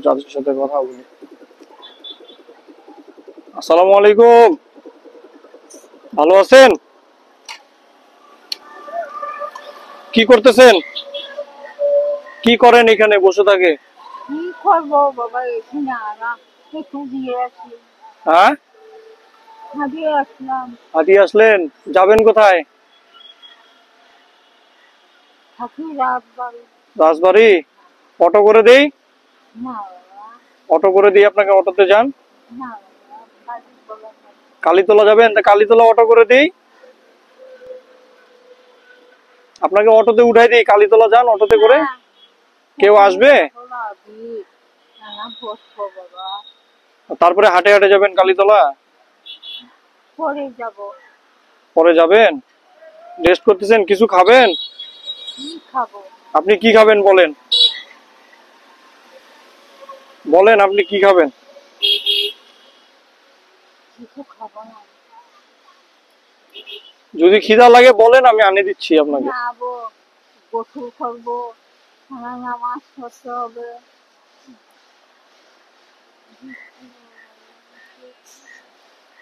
চাচির সাথে কথা বলি। আসসালামু আলাইকুম, ভালো আছেন? কি করতেছেন? কি করেন এখানে বসে থাকে? কি করবো বাবা, এখানে আরাম একটু দিয়ে আসি। হ্যাঁ, হারিয়ে আসলাম। হাঁটিয়ে আসলেন? যাবেন কোথায়? থাকি রাত বাড়ি। রাজবাড়ি? অটো করে দেই? না বাবা, অটো করে দিই আপনাকে, অটোতে যান। না বাবা, বাড়ি বলা নাই। কালীতলা যাবেন? তা কালীতলা অটো করে দিই, আপনাকে অটোতে উঠাই দিই। কালীতলা যান অটোতে করে। না, কেউ আসবে? বলা দিই। না বসবো বাবা, তারপরে হাঁটে হাঁটে যাবেন কালীতলা? পরে যাব। পরে যাবেন? রেস্ট করতেছেন? কিছু খাবেন? কি খাবো? আপনি কি খাবেন বলেন, বলেন আপনি কি খাবেন? কিছু খাবো না। যদি খিদা লাগে বলেন, আমি আনি দিচ্ছি আপনাকে। যাবো, গোসল করবো, নামাজ পড়তে হবে।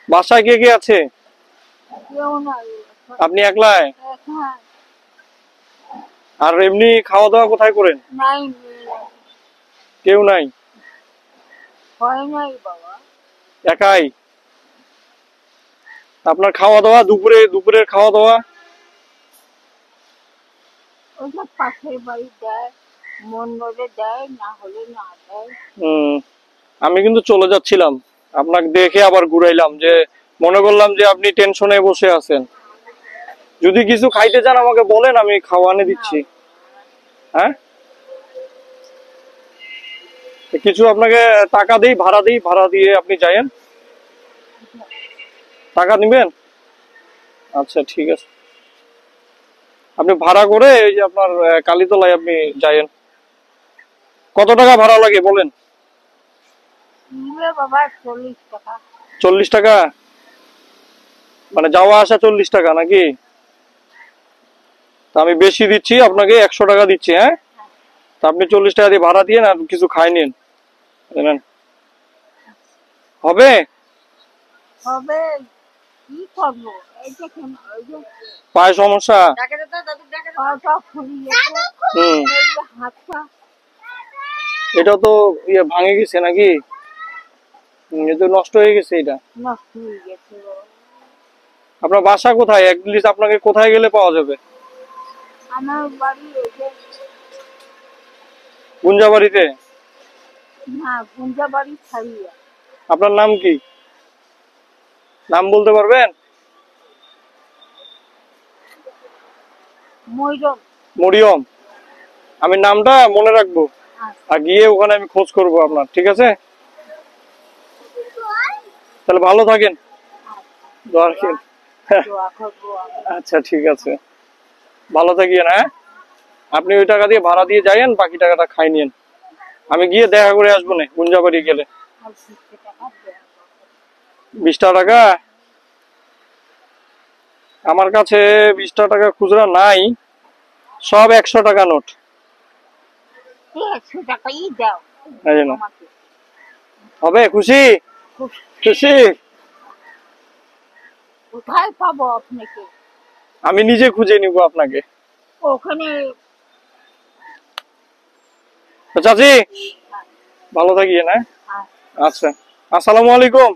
বাসায় কে কে আছে? কেউ নাই। আপনি একলাই? হ্যাঁ, আর এমনি খাওয়া দাওয়া কোথায় করেন? নাই, কেউ নাই? হয় নাই বাবা। একাই? আপনার খাওয়া দাওয়া দুপুরের খাওয়া দাওয়া? ওইটা পাশের বাড়ি দেয়, মন হলে দেয়, না হলে না দেয়। আমি কিন্তু চলে যাচ্ছিলাম, আপনাকে দেখে আবার ঘুরাইলাম, যে মনে করলাম যে আপনি টেনশনে বসে আছেন। যদি কিছু খাইতে চান আমাকে বলেন, আমি খাওয়া এনে না, দিচ্ছি। হ্যাঁ, কিছু আপনাকে টাকা দিই, ভাড়া দিই, ভাড়া দিয়ে আপনি যায়েন। টাকা নিবেন? আচ্ছা ঠিক আছে, আপনি ভাড়া করে এই যে আপনার কালীতলায় আপনি যায়েন। কত টাকা ভাড়া লাগে বলেন? নিলে বাবা 40 টাকা। 40 টাকা? মানে যাওয়া আসা 40 টাকা নাকি? তা আমি বেশি দিচ্ছি আপনাকে, 100 টাকা দিচ্ছি। হ্যাঁ, তা আপনি 40 টাকা দিয়ে ভাড়া দিয়ে আর কিছু খাই নিন, জানেন? হবে? হবে, কি করবো? এই যে ওই যে পায়ে সমস্যা? পাটা ফুলে গেছে, হুম, এই যে হাতটা এটা তো ভাঙে গেছে নাকি? এটা নষ্ট হয়ে গেছে এটা। নষ্ট হয়ে গেছে বাবা। আপনার বাসা কোথায়? অ্যাটলিস্ট আপনাকে কোথায় গেলে পাওয়া যাবে? আমার বাড়ি এই যে, গুঞ্জাবাড়িতে? না, গুঞ্জা বাড়ি ছাড়িয়া। আপনার নাম কি? নাম বলতে পারবেন? ময়ূরম। মরিয়ম? আমি নামটা মনে রাখবো, আচ্ছা, আর গিয়ে ওখানে আমি খোঁজ করবো আপনার, ঠিক আছে? তাহলে ভালো থাকেন, দোয়া রাখেন। দোয়া করবো আমি। আচ্ছা ঠিক আছে, ভালো থাকিয়েন। হ্যাঁ, আপনি ওই টাকা দিয়ে ভাড়া দিয়ে যাইয়েন, বাকি টাকাটা খাই নিয়েন। আমি গিয়ে দেখা করে আসবো না গুঞ্জাবাড়ি গেলে। আর 20 টাকা দেয়া হবে। 20 টাকা? আমার কাছে 20 টাকা খুচরা নাই, সব 100 টাকা নোট। এই 100 টাকাই দাও এই যে না, আমাকে। হবে? খুশি? খুব, খুশি? কোথায় পাবো আপনাকে? আমি নিজে খুঁজে নিব আপনাকে। ওখানে। তো চাচি, ভালো থাকিয়েন। হ্যাঁ, আর আচ্ছা, আসসালামু আলাইকুম।